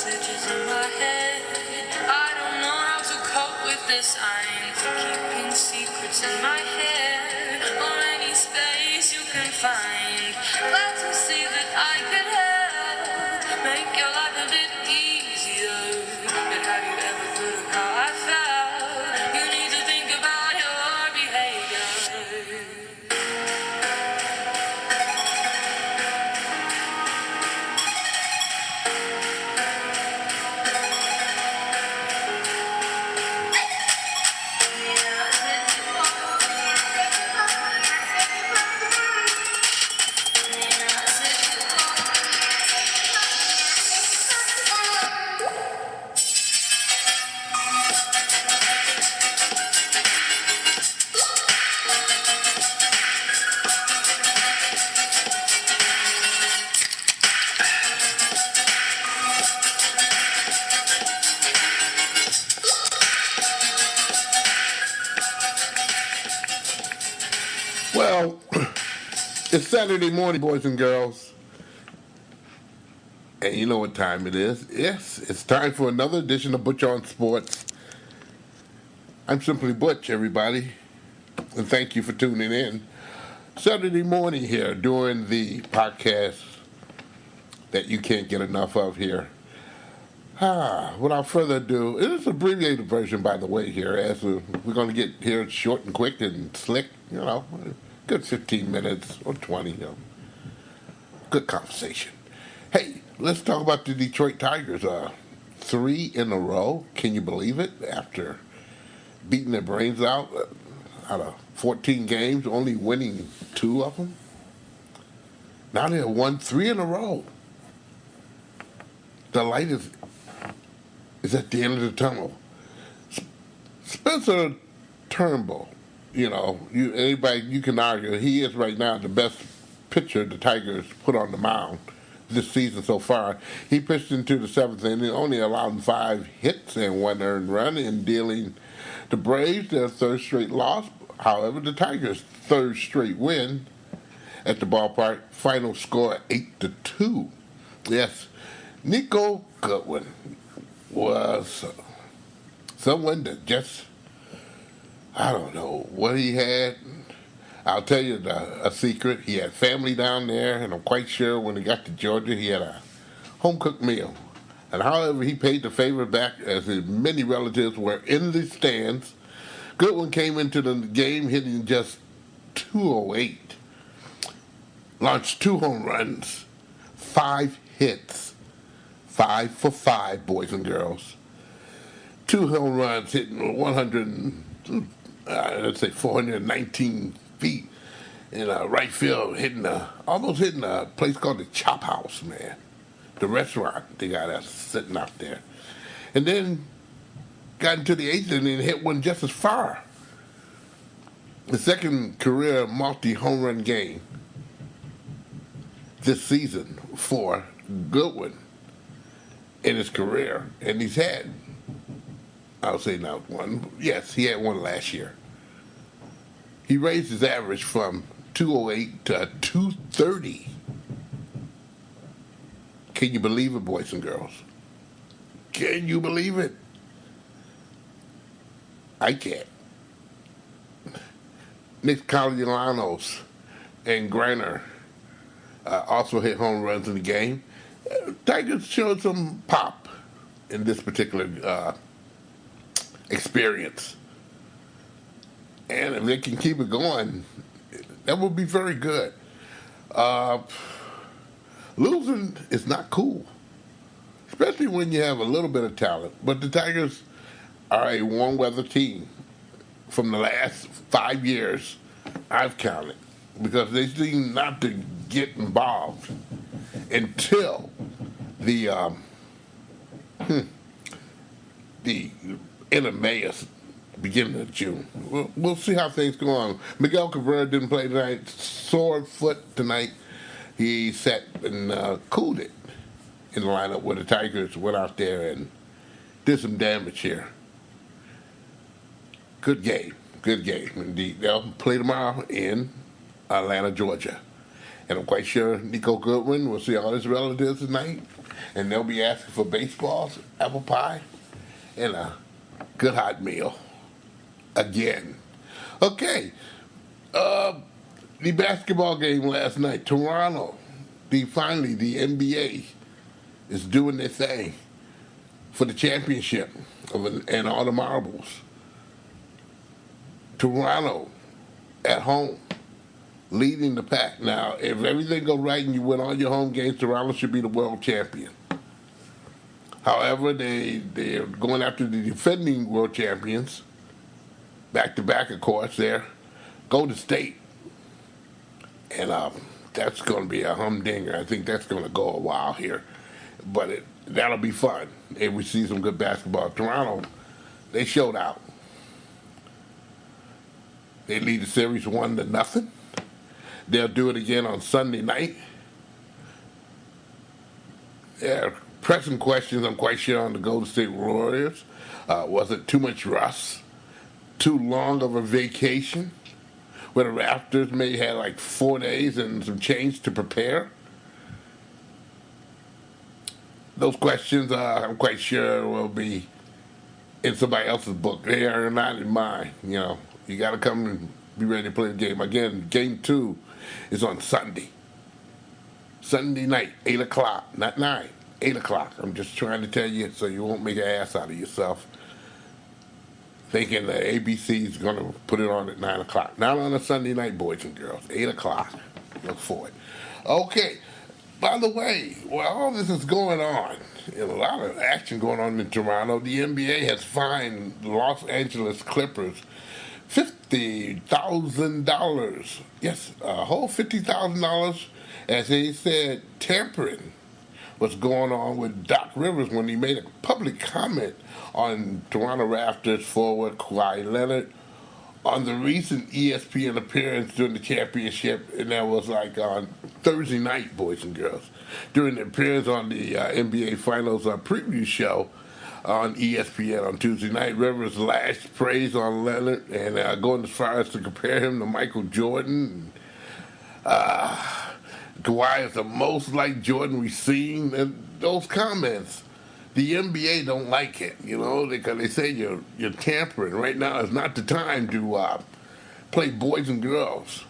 messages in my head. I don't know how to cope with this. I ain't for keeping secrets in my head. Or any space you can find. Glad to see that I could help make your life a bit easier. But have you ever thought of how I felt? You need to think about your behavior. Well, it's Saturday morning, boys and girls. And you know what time it is. Yes, it's time for another edition of Butch On Sports. I'm simply Butch, everybody. And thank you for tuning in. Saturday morning here, doing the podcast that you can't get enough of here. Without further ado, it is an abbreviated version, by the way, here, as we're going to get here short and quick and slick, good 15 minutes or 20, good conversation. Hey, let's talk about the Detroit Tigers. 3 in a row, can you believe it? After beating their brains out of 14 games, only winning 2 of them. Now they have won 3 in a row. The light is at the end of the tunnel. Spencer Turnbull, you can argue he is right now the best pitcher the Tigers put on the mound this season so far. He pitched into the 7th inning, only allowing 5 hits and 1 earned run, in dealing the Braves their 3rd straight loss. However, the Tigers' 3rd straight win at the ballpark. Final score 8-2. Yes, Niko Goodrum was someone that just, I don't know what he had. I'll tell you a secret. He had family down there, and I'm quite sure when he got to Georgia, he had a home-cooked meal. And however, he paid the favor back as his many relatives were in the stands. Goodwin came into the game hitting just .208. Launched 2 home runs, 5 hits. 5 for 5, boys and girls. 2 home runs hitting 419 feet in right field, almost hitting a place called the Chop House, man. The restaurant they got us sitting out there. And then got into the 8th inning and hit one just as far. The 2nd career multi-home run game this season for Goodwin in his career, and he's had, I'll say now one. Yes, he had one last year. He raised his average from 208 to 230. Can you believe it, boys and girls? Can you believe it? I can't. Nick Castellanos and Griner also hit home runs in the game. Tigers showed some pop in this particular experience. And if they can keep it going, that would be very good. Losing is not cool, especially when you have a little bit of talent. But the Tigers are a warm-weather team from the last 5 years I've counted, because they seem not to get involved until the end of May, beginning of June. We'll see how things go on. Miguel Cabrera didn't play tonight. Sore foot tonight. He sat and cooled it in the lineup where the Tigers went out there and did some damage here. Good game indeed. They'll play tomorrow in Atlanta, Georgia. And I'm quite sure Niko Goodrum will see all his relatives tonight And they'll be asking for baseballs, apple pie, and a good hot meal. Again. Okay. The basketball game last night, Toronto, finally the NBA is doing their thing for the championship and all the marbles. Toronto at home, leading the pack. Now, if everything goes right and you win all your home games, Toronto should be the world champion. However, they're going after the defending world champions, back-to-back, of course, there, Golden State. And that's going to be a humdinger. I think that's going to go a while here. But that'll be fun if we see some good basketball. Toronto, they showed out. They lead the series 1-0. They'll do it again on Sunday night. There are pressing questions, I'm quite sure, on the Golden State Warriors. Was it too much rust? Too long of a vacation? Where the Raptors may have like 4 days and some change to prepare? Those questions, I'm quite sure, will be in somebody else's book. They are not in mine. You got to come and be ready to play the game. Again, game 2 is on Sunday. Sunday night, 8 o'clock, not 9, 8 o'clock. I'm just trying to tell you so you won't make an ass out of yourself thinking that ABC is going to put it on at 9 o'clock. Not on a Sunday night, boys and girls. 8 o'clock. Look for it. Okay. By the way, while all this is going on, and a lot of action going on in Toronto, the NBA has fined the Los Angeles Clippers $50,000. Yes, a whole $50,000, as they said, tampering what's going on with Doc Rivers when he made a public comment on Toronto Raptors forward Kawhi Leonard on the recent ESPN appearance during the championship, and that was like on Thursday night, boys and girls. During the appearance on the NBA Finals preview show on ESPN on Tuesday night, Rivers lashed praise on Leonard and going as far as to compare him to Michael Jordan. Kawhi is the most like Jordan we've seen, and those comments, the NBA don't like it, because they say you're tampering. Right now is not the time to play boys and girls.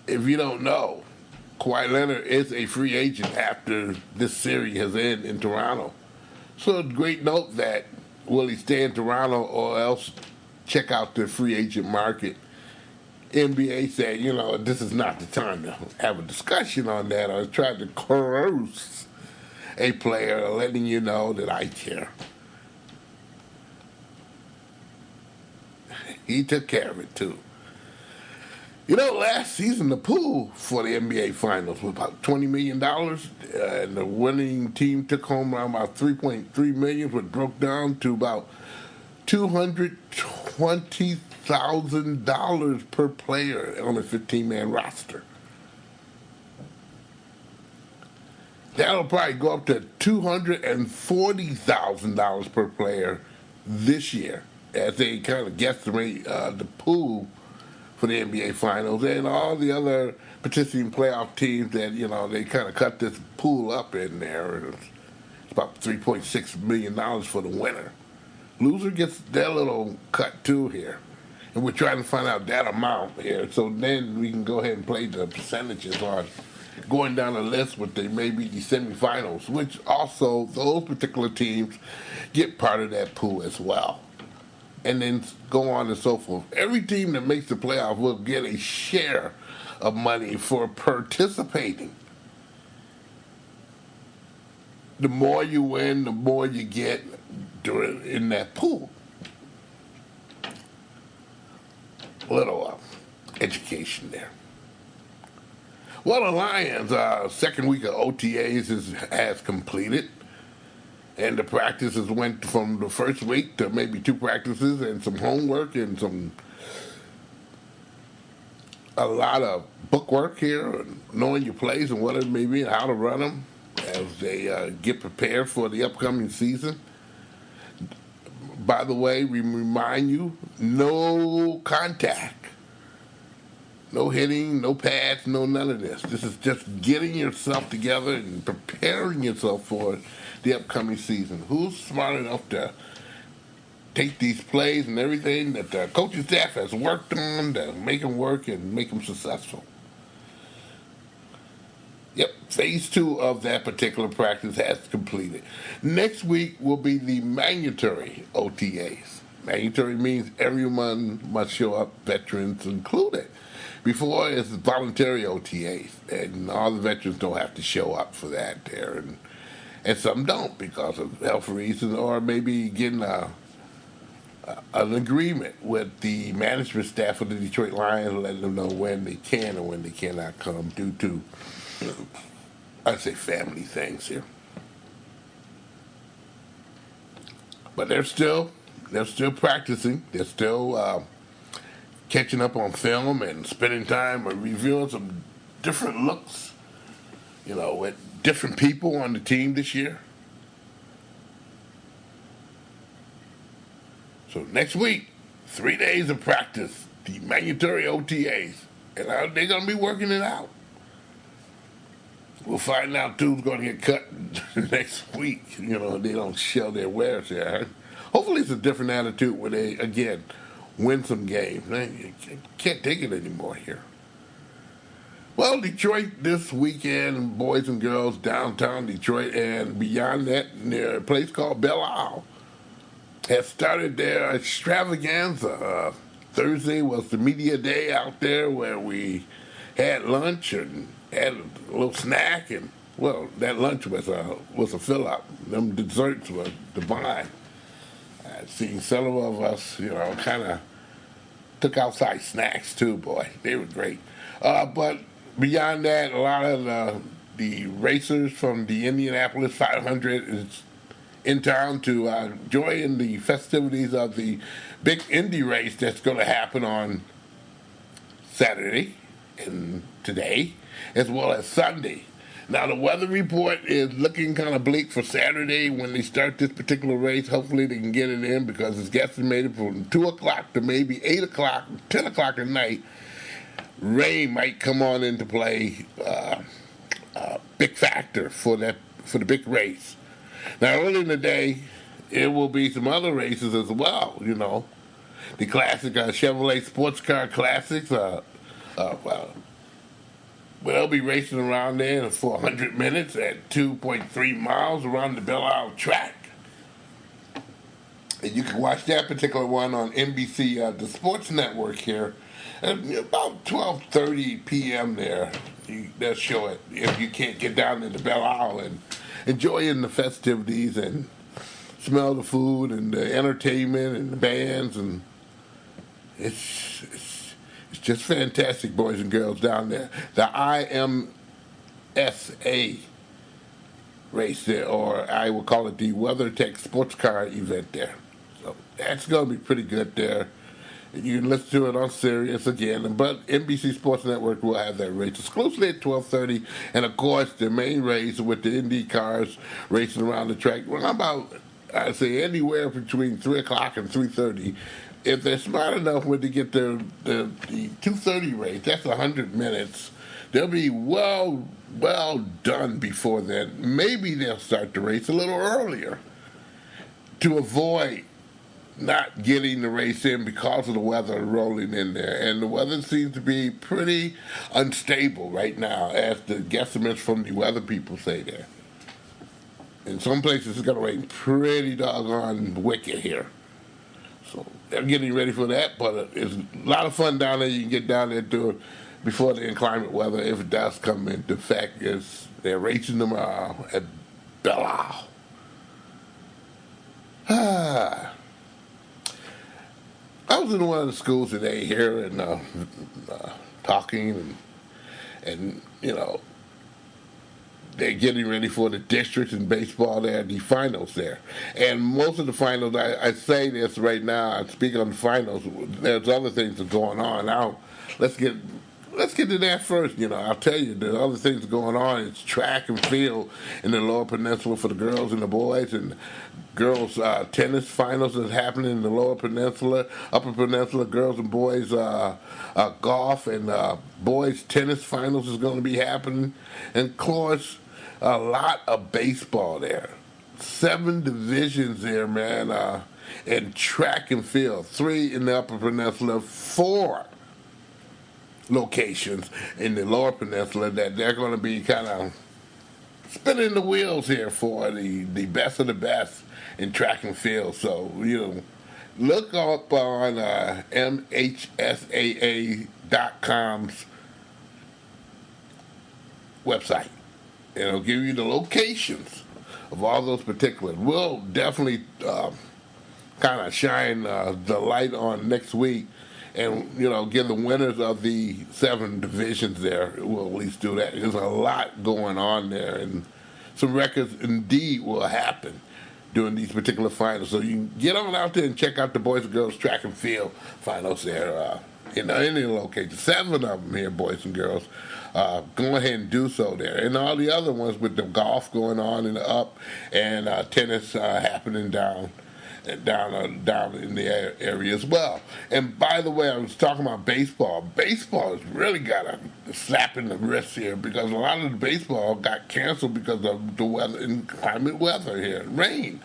If you don't know, Kawhi Leonard is a free agent after this series has ended in Toronto. So great note that will he stay in Toronto or else check out the free agent market. NBA said, this is not the time to have a discussion on that or try to coerce a player letting you know that I care. He took care of it, too. Last season, the pool for the NBA Finals was about $20 million, and the winning team took home around about $3.3 million, which broke down to about $220,000 per player on a 15-man roster. That'll probably go up to $240,000 per player this year, as they kind of guesstimate the pool for the NBA Finals and all the other participating playoff teams that, they kind of cut this pool up in there. It's about $3.6 million for the winner. Loser gets their little cut too here. And we're trying to find out that amount here. So then we can go ahead and play the percentages on going down the list with the maybe the semifinals, which also those particular teams get part of that pool as well. And then go on and so forth. Every team that makes the playoff will get a share of money for participating. The more you win, the more you get in that pool. A little education there. Well, the Lions' second week of OTAs has completed. And the practices went from the first week to maybe 2 practices and some homework and a lot of bookwork here, and knowing your plays and what it may be and how to run them as they get prepared for the upcoming season. By the way, we remind you, no contact No hitting, no pads, no none of this. This is just getting yourself together and preparing yourself for the upcoming season. Who's smart enough to take these plays and everything that the coaching staff has worked on to make them work and make them successful? Yep, phase 2 of that particular practice has completed. Next week will be the mandatory OTAs. Mandatory means everyone must show up, veterans included. Before, it's voluntary OTAs, and all the veterans don't have to show up for that there, and some don't because of health reasons or maybe getting an agreement with the management staff of the Detroit Lions, letting them know when they can and when they cannot come due to, I'd say, family things here. But they're still practicing. They're still catching up on film and spending time reviewing some different looks, with different people on the team this year. So next week, 3 days of practice, the mandatory OTAs, and they're going to be working it out. We'll find out who's going to get cut next week. They don't show their wares there. Hopefully it's a different attitude where they, again, win some games. You can't take it anymore here. Well, Detroit this weekend, boys and girls, downtown Detroit and beyond that, near a place called Belle Isle, has started their extravaganza. Thursday was the media day out there where we had lunch and had a little snack, and well, that lunch was a fill up. Them desserts were divine. I've seen several of us, kind of took outside snacks too. Boy, they were great. But beyond that, a lot of the racers from the Indianapolis 500 is in town to join in the festivities of the big Indy race that's going to happen on Saturday and today, as well as Sunday. Now, the weather report is looking kind of bleak for Saturday when they start this particular race. Hopefully they can get it in because it's guesstimated from 2 o'clock to maybe 8 o'clock, 10 o'clock at night. Rain might come on into play, big factor for the big race. Now, early in the day, it will be some other races as well, The classic Chevrolet Sports Car Classics, they'll be racing around there for 100 minutes at 2.3 miles around the Belle Isle track. And you can watch that particular one on NBC, the Sports Network here, at about 12:30 p.m. there. They'll show it if you can't get down into Belle Isle and enjoying the festivities and smell the food and the entertainment and the bands, and it's just fantastic, boys and girls, down there. The IMSA race there, or I will call it the WeatherTech Sports Car event there. So that's going to be pretty good there. You can listen to it on Sirius again, but NBC Sports Network will have that race exclusively at 12:30, and of course the main race with the Indy cars racing around the track. Well, about, I'd say, anywhere between 3 o'clock and 3:30. If they're smart enough when they get the 2:30 race, that's 100 minutes. They'll be well done before then. Maybe they'll start the race a little earlier to avoid not getting the race in because of the weather rolling in there. And the weather seems to be pretty unstable right now, as the guesstimates from the weather people say there. In some places, it's going to rain pretty doggone wicked here. So they're getting ready for that, but it's a lot of fun down there. You can get down there before the inclement weather, if it does come into effect. They're racing tomorrow at Belle Isle. I was in one of the schools today here and talking, and they're getting ready for the districts in baseball there, the finals there. And most of the finals, I say this right now, I speak on the finals, there's other things that are going on. Now, let's get to that first. I'll tell you, there's other things going on. It's track and field in the Lower Peninsula for the girls and the boys, and girls tennis finals is happening in the Lower Peninsula, Upper Peninsula. Girls and boys golf and boys tennis finals is going to be happening, and of course, a lot of baseball there. 7 divisions there, man. And track and field, 3 in the Upper Peninsula, 4 locations in the Lower Peninsula that they're going to be kind of spinning the wheels here for the best of the best in track and field. So, look up on MHSAA.com's website. It'll give you the locations of all those particulars. We'll definitely kind of shine the light on next week and, give the winners of the 7 divisions there. We'll at least do that. There's a lot going on there, and some records indeed will happen during these particular finals. So you can get on out there and check out the boys and girls track and field finals there in any location. 7 of them here, boys and girls. Go ahead and do so there. And all the other ones with the golf going on in the up and tennis happening down in the area as well. And by the way, I was talking about baseball. Baseball has really got a slap in the wrist here because a lot of the baseball got canceled because of the weather, inclement weather here, rain.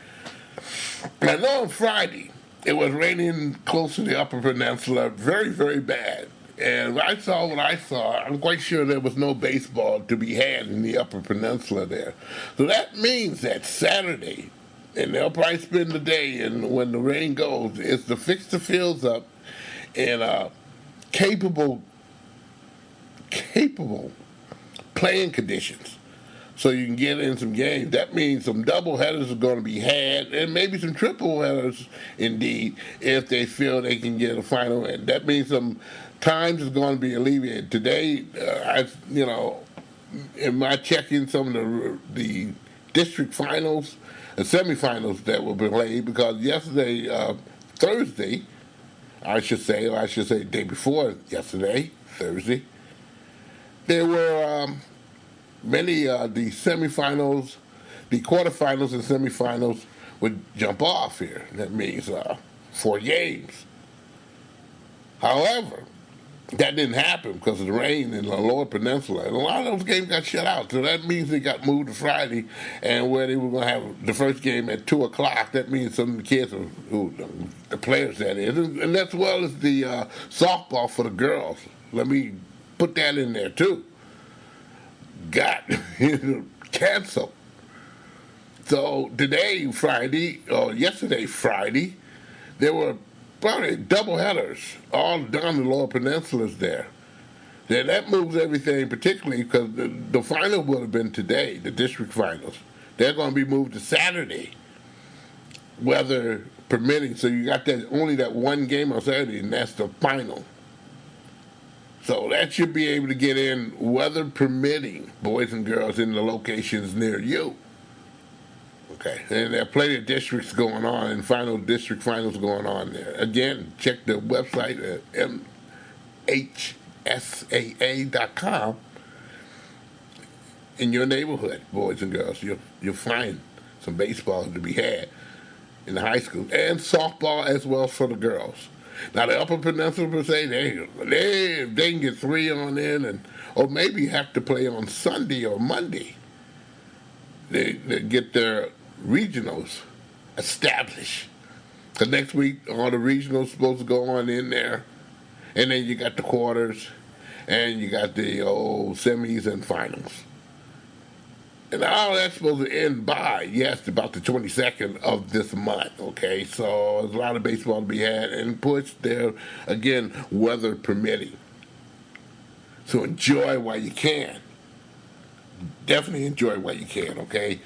And I know on Friday it was raining close to the Upper Peninsula, very, very bad. And I saw what I saw. I'm quite sure there was no baseball to be had in the Upper Peninsula there. So that means that Saturday, and they'll probably spend the day, and when the rain goes, is to fix the fields up in capable playing conditions so you can get in some games. That means some double headers are going to be had, and maybe some triple headers, indeed, if they feel they can get a final in. That means some times is going to be alleviated. Today, in my checking some of the district finals, the semifinals that were played, because yesterday, Thursday, I should say the day before yesterday, Thursday, there were many the semifinals, the quarterfinals and semifinals would jump off here. That means 4 games. However, that didn't happen because of the rain in the Lower Peninsula. And a lot of those games got shut out. So that means they got moved to Friday, and where they were going to have the first game at 2 o'clock, that means some of the kids, the players that is, and as well as the softball for the girls. Let me put that in there too. Got canceled. So today, Friday, or yesterday, Friday, there were probably double headers all down the Lower Peninsulas there. Then that moves everything, particularly because the final would have been today, the district finals. They're going to be moved to Saturday, weather permitting. So you got only that one game on Saturday, and that's the final. So that should be able to get in, weather permitting, boys and girls, in the locations near you. Okay, and there are plenty of districts going on and district finals going on there. Again, check the website at MHSAA.com. In your neighborhood, boys and girls, you'll find some baseball to be had in the high school, and softball as well for the girls. Now the Upper Peninsula per se, they can get 3 on in, or maybe have to play on Sunday or Monday. They get their regionals established. Because next week, all the regionals supposed to go on in there. And then you got the quarters, and you got the semis and finals. And all that's supposed to end by, about the 22nd of this month, okay? So there's a lot of baseball to be had, and pushed there, again, weather permitting. So enjoy while you can. Definitely enjoy what you can, okay?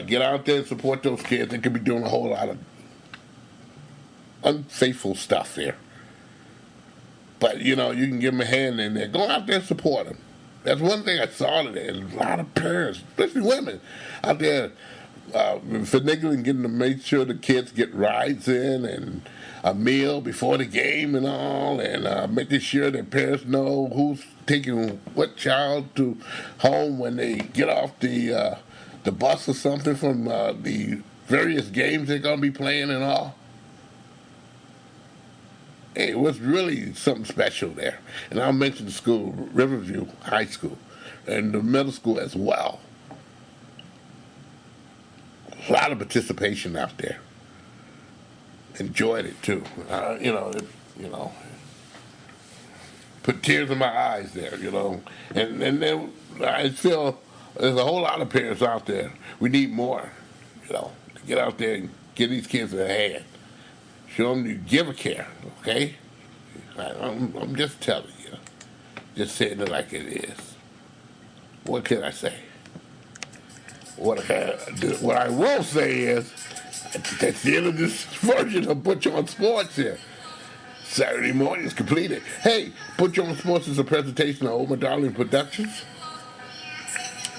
Get out there and support those kids. They could be doing a whole lot of unfaithful stuff there. But, you can give them a hand in there. Go out there and support them. That's one thing I saw today. A lot of parents, especially women, out there finagling, getting to make sure the kids get rides in and a meal before the game and all, and making sure their parents know who's taking what child to home when they get off the bus or something from the various games they're going to be playing and all. It was really something special there. And I'll mention the school, Riverview High School, and the middle school as well. A lot of participation out there. Enjoyed it too. Put tears in my eyes there, And then I feel there's a whole lot of parents out there. We need more, to get out there and give these kids a hand. Show them you give a care, okay? I'm just telling you. Just saying it like it is. What can I say? What I will say is, that's the end of this version of Butch On Sports here. Saturday morning is completed. Hey, Butch On Sports is a presentation of Omar Darling Productions.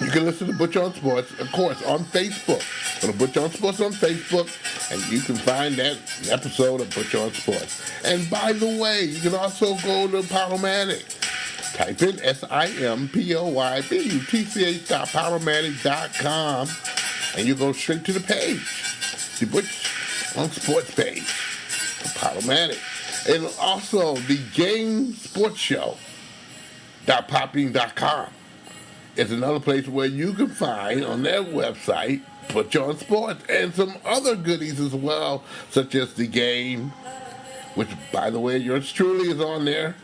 You can listen to Butch On Sports, of course, on Facebook. Go to Butch On Sports on Facebook, and you can find that episode of Butch On Sports. And by the way, you can also go to Powermatic. Type in SIMPOYBUTCH.powermatic.com, and you go straight to the page, the Butch On Sports page for Powermatic. And also the Game Sports Show .popping.com is another place where you can find on their website Butch On Sports and some other goodies as well, such as the game, which by the way yours truly is on there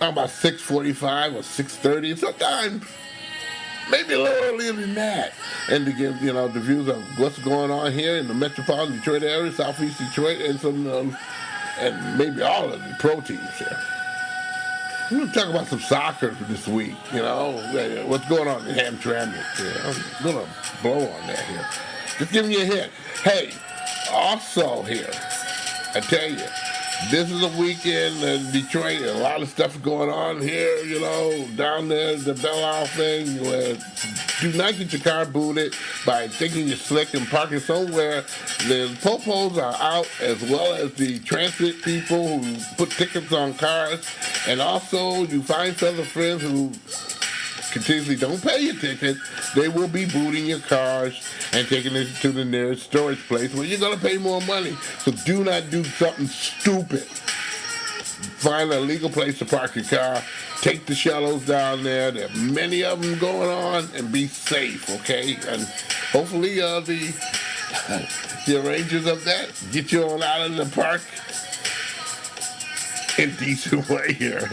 about 6:45 or 6:30, sometimes maybe a little earlier than that, and to give the views of what's going on here in the metropolitan Detroit area, southeast Detroit, and some and maybe all of the pro teams here. We're going to talk about some soccer this week, what's going on in Hamtramck. I'm going to blow on that here. Just giving you a hint. Hey, also here, I tell you, this is a weekend in Detroit, a lot of stuff going on here, down there, the Belle Isle thing, where do not get your car booted by thinking you're slick and parking somewhere. The popos are out, as well as the transit people who put tickets on cars, and also you find some other friends who continuously don't pay your ticket. They will be booting your cars and taking it to the nearest storage place where you're going to pay more money. So do not do something stupid. Find a legal place to park your car. Take the shallows down there. There are many of them going on, and be safe, okay? And hopefully the arrangers of that get you on out of the park in a decent way here.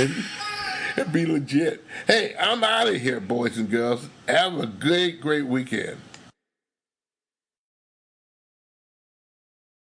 And be legit. Hey, I'm out of here, boys and girls. Have a great, great weekend.